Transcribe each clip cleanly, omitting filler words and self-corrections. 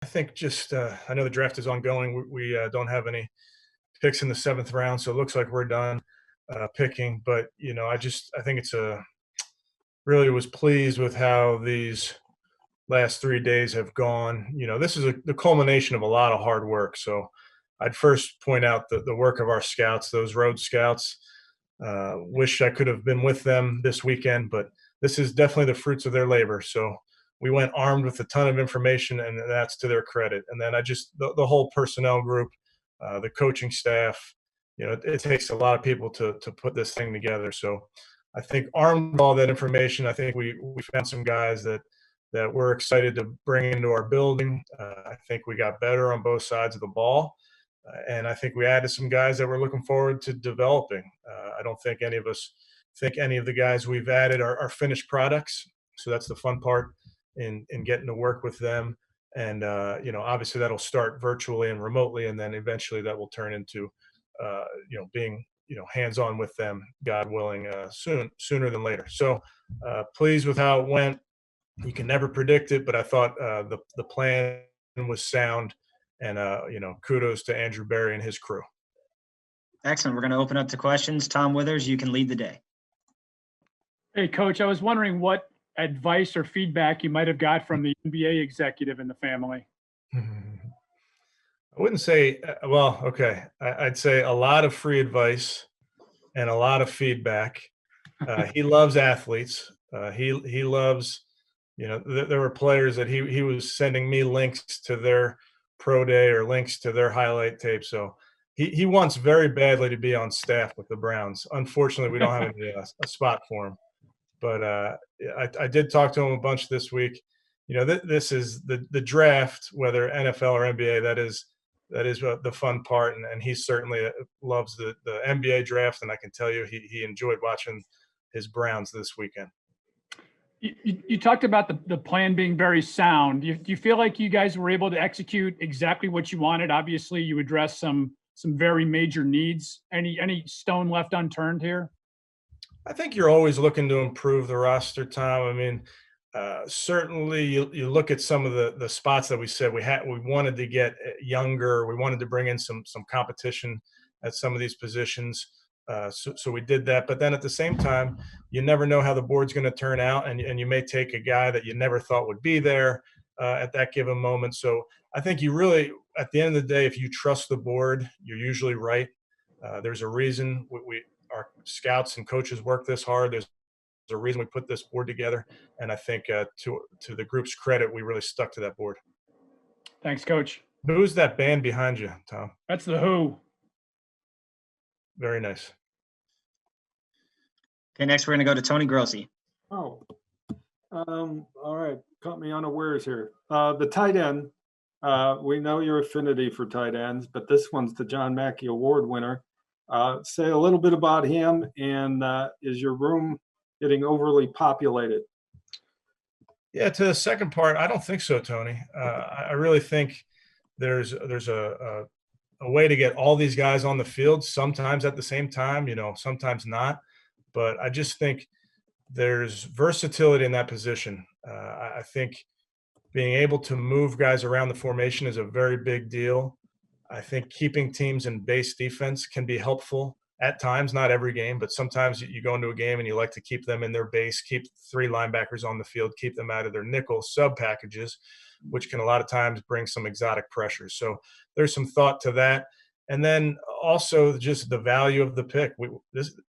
I think just I know the draft is ongoing. We don't have any picks in the seventh round, so it looks like we're done picking. But I think it's a really was pleased with how these last 3 days have gone. This is the culmination of a lot of hard work. So I'd first point out the work of our scouts, those road scouts. Wish I could have been with them this weekend, but this is definitely the fruits of their labor. So we went armed with a ton of information, and that's to their credit. And then the whole personnel group, the coaching staff. It takes a lot of people to put this thing together. So I think armed with all that information, I think we found some guys that we're excited to bring into our building. I think we got better on both sides of the ball. And I think we added some guys that we're looking forward to developing. I don't think any of us think any of the guys we've added are finished products. So that's the fun part in getting to work with them. And, obviously that'll start virtually and remotely. And then eventually that will turn into, being, hands-on with them, God willing, sooner than later. So pleased with how it went. You can never predict it, but I thought the plan was sound, and kudos to Andrew Berry and his crew. Excellent. We're going to open up to questions. Tom Withers, you can lead the day. Hey, Coach, I was wondering what advice or feedback you might have got from the NBA executive in the family. I wouldn't say, okay. I'd say a lot of free advice and a lot of feedback. He loves athletes. He loves. There were players that he was sending me links to their pro day or links to their highlight tape. So he wants very badly to be on staff with the Browns. Unfortunately, we don't have a spot for him. But I did talk to him a bunch this week. This is the draft, whether NFL or NBA. That is the fun part, and he certainly loves the NBA draft. And I can tell you, he enjoyed watching his Browns this weekend. You talked about the plan being very sound. Do you feel like you guys were able to execute exactly what you wanted? Obviously, you addressed some very major needs. Any stone left unturned here? I think you're always looking to improve the roster, Tom. I mean, certainly you look at some of the spots that we said we wanted to get younger. We wanted to bring in some competition at some of these positions. So we did that. But then at the same time, you never know how the board's going to turn out, and you may take a guy that you never thought would be there at that given moment. So I think you really, at the end of the day, if you trust the board, you're usually right. There's a reason our scouts and coaches work this hard. There's a reason we put this board together, and I think to the group's credit, we really stuck to that board. Thanks, Coach. Who's that band behind you, Tom? That's the Who. Very nice. Okay, next we're going to go to Tony Grossi. Oh, all right. Caught me unawares here. The tight end, we know your affinity for tight ends, but this one's the John Mackey Award winner. Say a little bit about him, and is your room getting overly populated? Yeah, to the second part, I don't think so, Tony. I really think there's a way to get all these guys on the field, sometimes at the same time, sometimes not. But I just think there's versatility in that position. I think being able to move guys around the formation is a very big deal. I think keeping teams in base defense can be helpful at times, not every game, but sometimes you go into a game and you like to keep them in their base, keep 3 linebackers on the field, keep them out of their nickel sub packages, which can a lot of times bring some exotic pressure. So there's some thought to that. And then also just the value of the pick.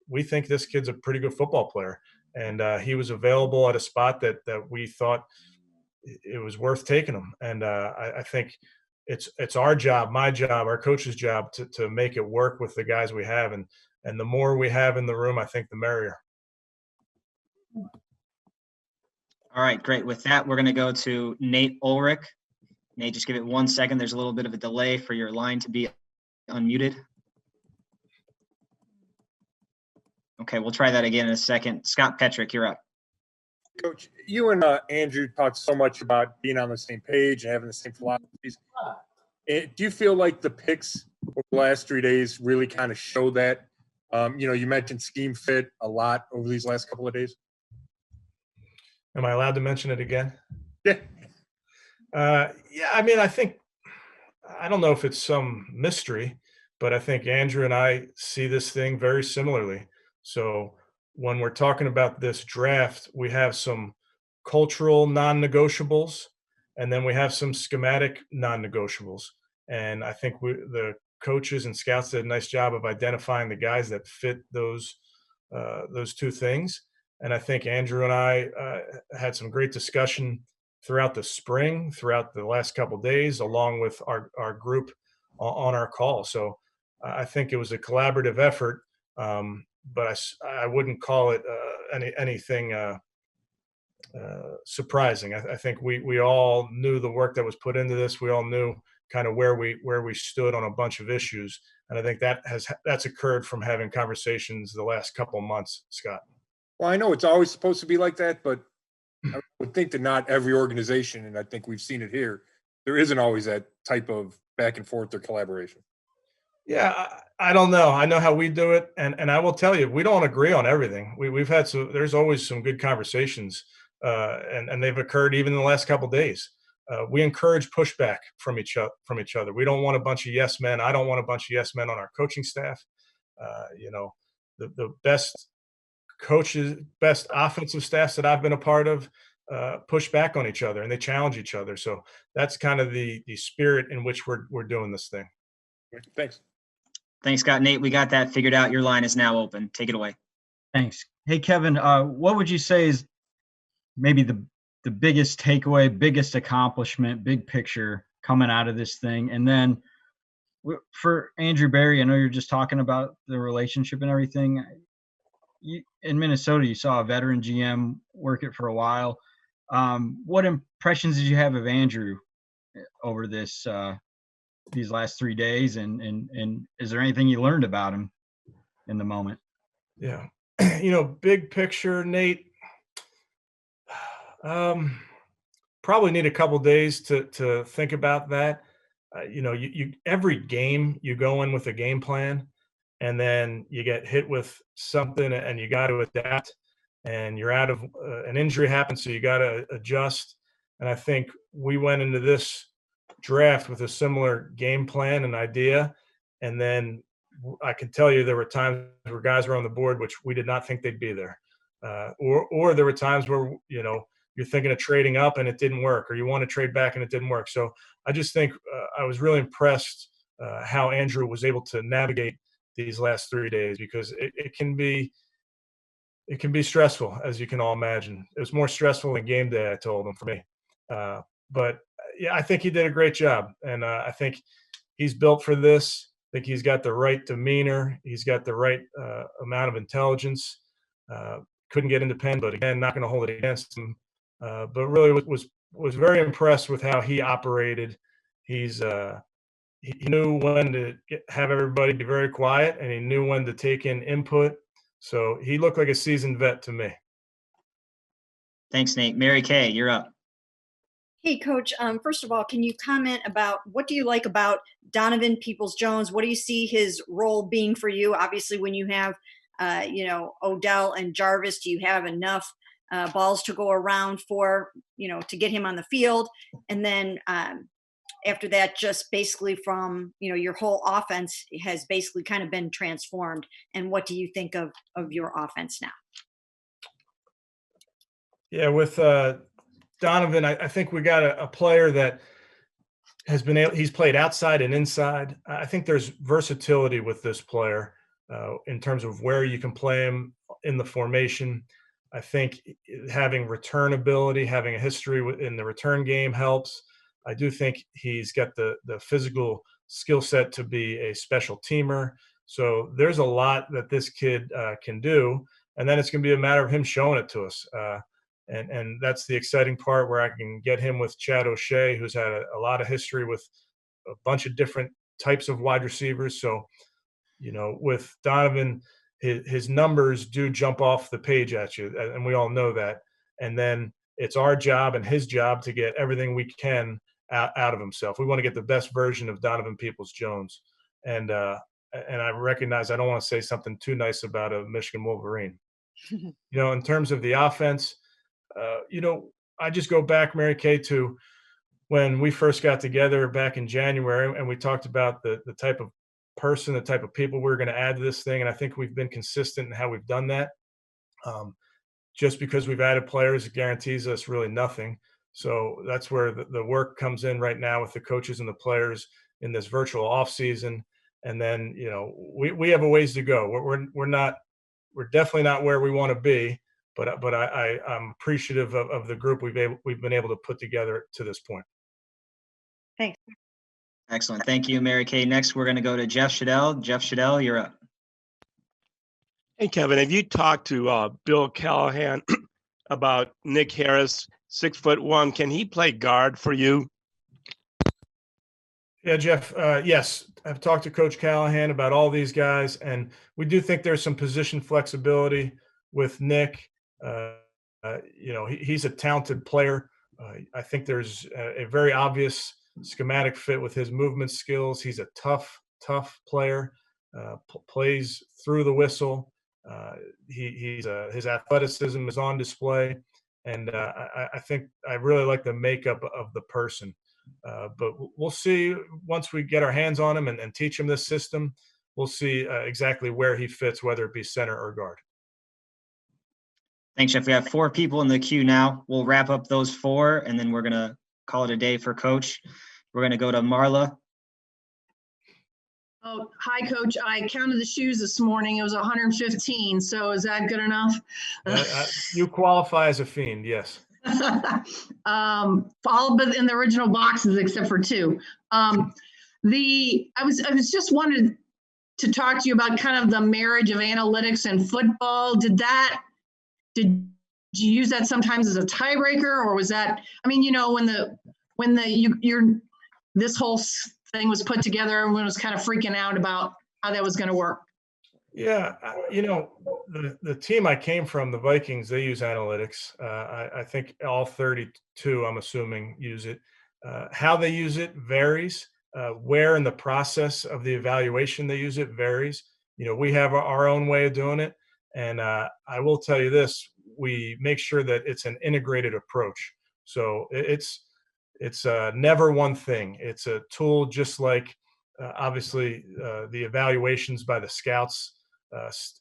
We think this kid's a pretty good football player, and he was available at a spot that we thought it was worth taking him. And I think it's our job, my job, our coach's job to make it work with the guys we have, and the more we have in the room, I think the merrier. All right, great. With that, we're going to go to Nate Ulrich. Nate, just give it 1 second. There's a little bit of a delay for your line to be unmuted. Okay, we'll try that again in a second. Scott Petrick, you're up. Coach, you and Andrew talked so much about being on the same page and having the same philosophies. Do you feel like the picks over the last 3 days really kind of show that? You mentioned scheme fit a lot over these last couple of days. Am I allowed to mention it again? Yeah. Yeah, I mean, I don't know if it's some mystery, but I think Andrew and I see this thing very similarly. So when we're talking about this draft, we have some cultural non-negotiables, and then we have some schematic non-negotiables. And I think the coaches and scouts did a nice job of identifying the guys that fit those two things. And I think Andrew and I had some great discussion throughout the spring, throughout the last couple of days, along with our group on our call. So I think it was a collaborative effort, but I wouldn't call it anything surprising. I think we all knew the work that was put into this. We all knew kind of where we stood on a bunch of issues, and I think that's occurred from having conversations the last couple of months, Scott. Well, I know it's always supposed to be like that, but I would think that not every organization, and I think we've seen it here, there isn't always that type of back and forth or collaboration. Yeah, I don't know. I know how we do it, and I will tell you, we don't agree on everything. We've had there's always some good conversations, and they've occurred even in the last couple of days. We encourage pushback from each other. We don't want a bunch of yes men. I don't want a bunch of yes men on our coaching staff. The best coaches, best offensive staffs that I've been a part of push back on each other and they challenge each other. So that's kind of the spirit in which we're doing this thing. Thanks. Thanks, Scott. Nate, we got that figured out. Your line is now open. Take it away. Thanks. Hey, Kevin, what would you say is maybe the biggest takeaway, biggest accomplishment, big picture coming out of this thing? And then for Andrew Barry, I know you're just talking about the relationship and everything. In Minnesota, you saw a veteran GM work it for a while. What impressions did you have of Andrew over these last 3 days? And is there anything you learned about him in the moment? Yeah. Big picture, Nate, probably need a couple days to think about that. You every game you go in with a game plan, and then you get hit with something and you got to adapt, and you're out of an injury happens, so you got to adjust. And I think we went into this draft with a similar game plan and idea, and then I can tell you there were times where guys were on the board which we did not think they'd be there, or there were times where you're thinking of trading up and it didn't work, or you want to trade back and it didn't work. So I just think I was really impressed how Andrew was able to navigate these last 3 days, because it can be stressful, as you can all imagine. It was more stressful than game day, I told him, for me. But yeah, I think he did a great job, and I think he's built for this. I think he's got the right demeanor. He's got the right amount of intelligence. Couldn't get into Penn, but again, not going to hold it against him. But really was very impressed with how he operated. He knew when to have everybody be very quiet, and he knew when to take in input. So he looked like a seasoned vet to me. Thanks, Nate. Mary Kay, you're up. Hey, Coach. First of all, can you comment about what do you like about Donovan Peoples-Jones? What do you see his role being for you? Obviously, when you have, Odell and Jarvis, do you have enough balls to go around for, to get him on the field? And then after that, just basically from, your whole offense has basically kind of been transformed. And what do you think of your offense now? Yeah, with Donovan, I think we got a player that he's played outside and inside. I think there's versatility with this player in terms of where you can play him in the formation. I think having return ability, having a history in the return game helps. I do think he's got the physical skill set to be a special teamer. So there's a lot that this kid can do, and then it's going to be a matter of him showing it to us. And that's the exciting part, where I can get him with Chad O'Shea, who's had a lot of history with a bunch of different types of wide receivers. So, with Donovan, his numbers do jump off the page at you, and we all know that. And then it's our job and his job to get everything we can out of himself. We want to get the best version of Donovan Peoples-Jones. And I recognize I don't want to say something too nice about a Michigan Wolverine. In terms of the offense, I just go back, Mary Kay, to when we first got together back in January and we talked about the type of person, the type of people we are going to add to this thing. And I think we've been consistent in how we've done that. Um, just because we've added players, it guarantees us really nothing. So that's where the work comes in right now with the coaches and the players in this virtual offseason. And then, we have a ways to go. We're definitely not where we want to be, but I'm appreciative of the group we've been able to put together to this point. Thanks. Excellent. Thank you, Mary Kay. Next, we're going to go to Jeff Shadell. Jeff Shadell, you're up. Hey, Kevin, have you talked to Bill Callahan about Nick Harris, 6'1"? Can he play guard for you? Yeah, Jeff. Yes, I've talked to Coach Callahan about all these guys, and we do think there's some position flexibility with Nick. He's a talented player. I think there's a very obvious schematic fit with his movement skills. He's a tough player. Plays through the whistle. His athleticism is on display, and I think I really like the makeup of the person. But we'll see once we get our hands on him and teach him this system. We'll see exactly where he fits, whether it be center or guard. Thanks, Jeff. We have 4 people in the queue now. We'll wrap up those 4, and then we're going to call it a day for Coach. We're going to go to Marla. Oh, hi, Coach. I counted the shoes this morning. It was 115. So is that good enough? You qualify as a fiend, yes. All but in the original boxes except for 2. I was just wanted to talk to you about kind of the marriage of analytics and football. Did you use that sometimes as a tiebreaker, or was that? I mean, when this whole thing was put together, everyone was kind of freaking out about how that was going to work. Yeah, the team I came from, the Vikings, they use analytics. I think all 32, I'm assuming, use it. How they use it varies. Where in the process of the evaluation they use it varies. We have our own way of doing it. And I will tell you this, we make sure that it's an integrated approach. So it's never one thing. It's a tool just like, obviously, the evaluations by the scouts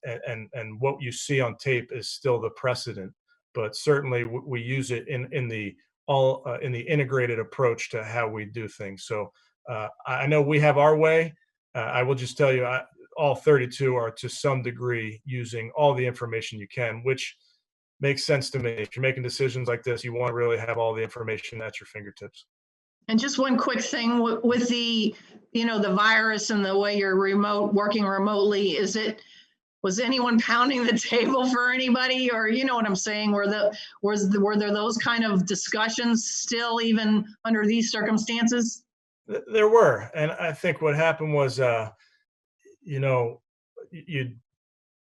and what you see on tape is still the precedent. But certainly we use it in the integrated approach to how we do things. So I know we have our way. I will just tell you, all 32 are to some degree using all the information you can, which makes sense to me. If you're making decisions like this, you want to really have all the information at your fingertips. And just one quick thing with the virus and the way you're working remotely, was anyone pounding the table for anybody, or what I'm saying? Were there those kind of discussions still even under these circumstances? There were, and I think what happened was, you'd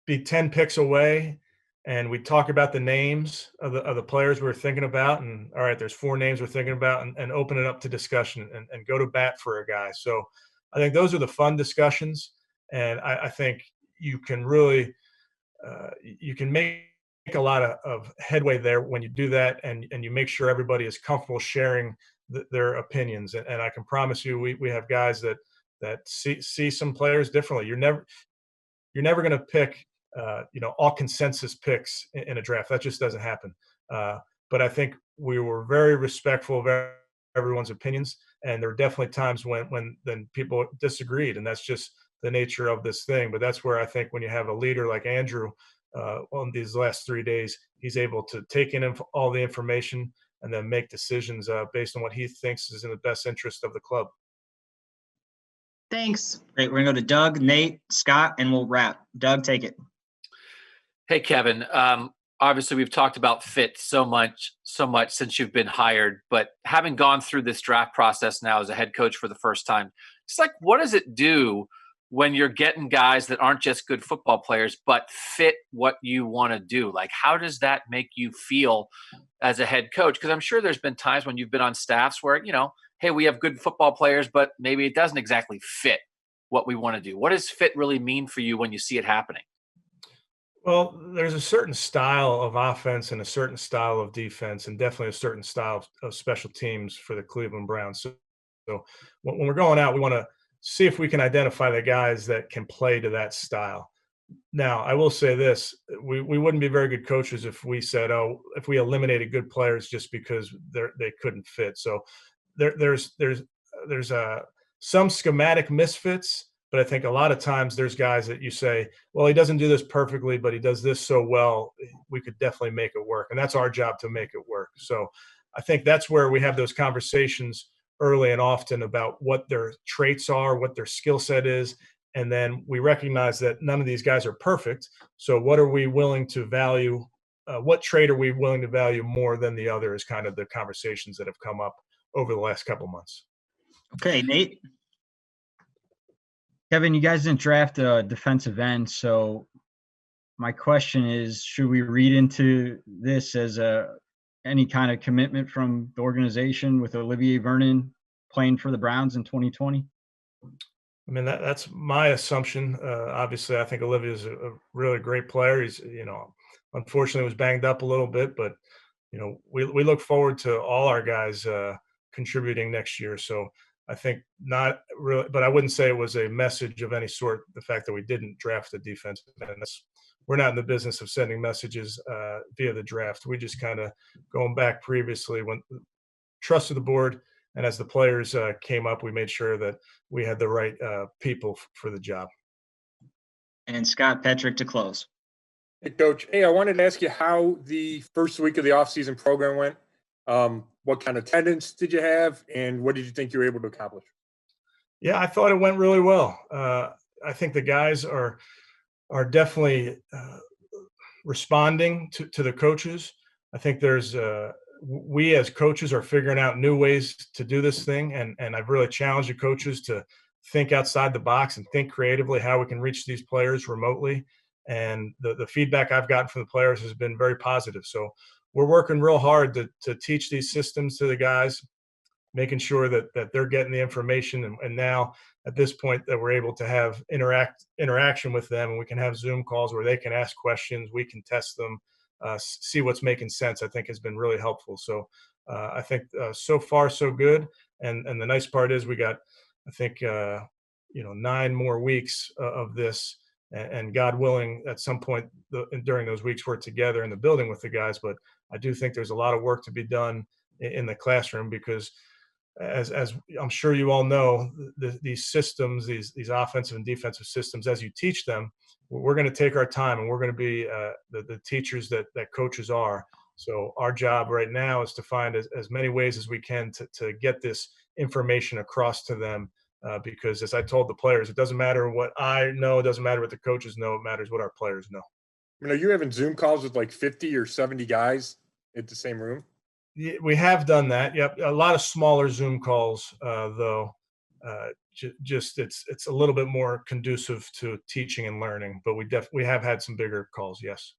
be 10 picks away, and we'd talk about the names of the players we were thinking about, and all right, there's 4 names we're thinking about, and open it up to discussion and go to bat for a guy. So I think those are the fun discussions, and I think you can really you can make a lot of headway there when you do that, and you make sure everybody is comfortable sharing their opinions. And I can promise you, we have guys that see some players differently. You're never going to pick all consensus picks in a draft. That just doesn't happen. But I think we were very respectful of everyone's opinions, and there were definitely times when people disagreed, and that's just the nature of this thing. But that's where I think when you have a leader like Andrew on these last 3 days, he's able to take in all the information and then make decisions based on what he thinks is in the best interest of the club. Thanks. Great. We're going to go to Doug, Nate, Scott, and we'll wrap. Doug, take it. Hey, Kevin. Obviously, we've talked about fit so much since you've been hired, but having gone through this draft process now as a head coach for the first time, it's like, what does it do when you're getting guys that aren't just good football players, but fit what you want to do? Like, how does that make you feel as a head coach? Because I'm sure there's been times when you've been on staffs where, hey, we have good football players, but maybe it doesn't exactly fit what we want to do. What does fit really mean for you when you see it happening? Well, there's a certain style of offense and a certain style of defense, and definitely a certain style of special teams for the Cleveland Browns. So when we're going out, we want to see if we can identify the guys that can play to that style. Now, I will say this: we wouldn't be very good coaches if we said, "Oh, if we eliminated good players just because they couldn't fit." So there's some schematic misfits, but I think a lot of times there's guys that you say, well, he doesn't do this perfectly, but he does this so well, we could definitely make it work. And that's our job to make it work. So I think that's where we have those conversations early and often about what their traits are, what their skill set is. And then we recognize that none of these guys are perfect. So what are we willing to value? What trait are we willing to value more than the other is kind of the conversations that have come up over the last couple months. Okay, Nate. Kevin, you guys didn't draft a defensive end, so my question is, should we read into this as any kind of commitment from the organization with Olivier Vernon playing for the Browns in 2020? I mean, that's my assumption. Obviously, I think Olivier is a really great player. He's, unfortunately was banged up a little bit, but, we look forward to all our guys contributing next year. So I think not really, but I wouldn't say it was a message of any sort, the fact that we didn't draft a defensive end. We're not in the business of sending messages via the draft. We just kind of going back previously when trusted the board. And as the players came up, we made sure that we had the right people for the job. And Scott Petrick to close. Hey, Coach. Hey, I wanted to ask you how the first week of the offseason program went. What kind of attendance did you have, and what did you think you were able to accomplish? Yeah, I thought it went really well. I think the guys are definitely responding to the coaches. I think there's we as coaches are figuring out new ways to do this thing, and I've really challenged the coaches to think outside the box and think creatively how we can reach these players remotely. And the feedback I've gotten from the players has been very positive. So we're working real hard to teach these systems to the guys, making sure that they're getting the information. And now at this point that we're able to have interaction with them, and we can have Zoom calls where they can ask questions, we can test them, see what's making sense, I think has been really helpful. So I think so far so good. And the nice part is we got, I think, 9 more weeks of this. And God willing, at some point during those weeks, we're together in the building with the guys. But I do think there's a lot of work to be done in the classroom because, as I'm sure you all know, these systems, these offensive and defensive systems, as you teach them, we're going to take our time and we're going to be the teachers that coaches are. So our job right now is to find as many ways as we can to get this information across to them. Because as I told the players, it doesn't matter what I know, it doesn't matter what the coaches know, it matters what our players know. Are you having Zoom calls with like 50 or 70 guys at the same room? Yeah, we have done that. Yep, a lot of smaller Zoom calls, though. Just it's a little bit more conducive to teaching and learning, but we have had some bigger calls. Yes.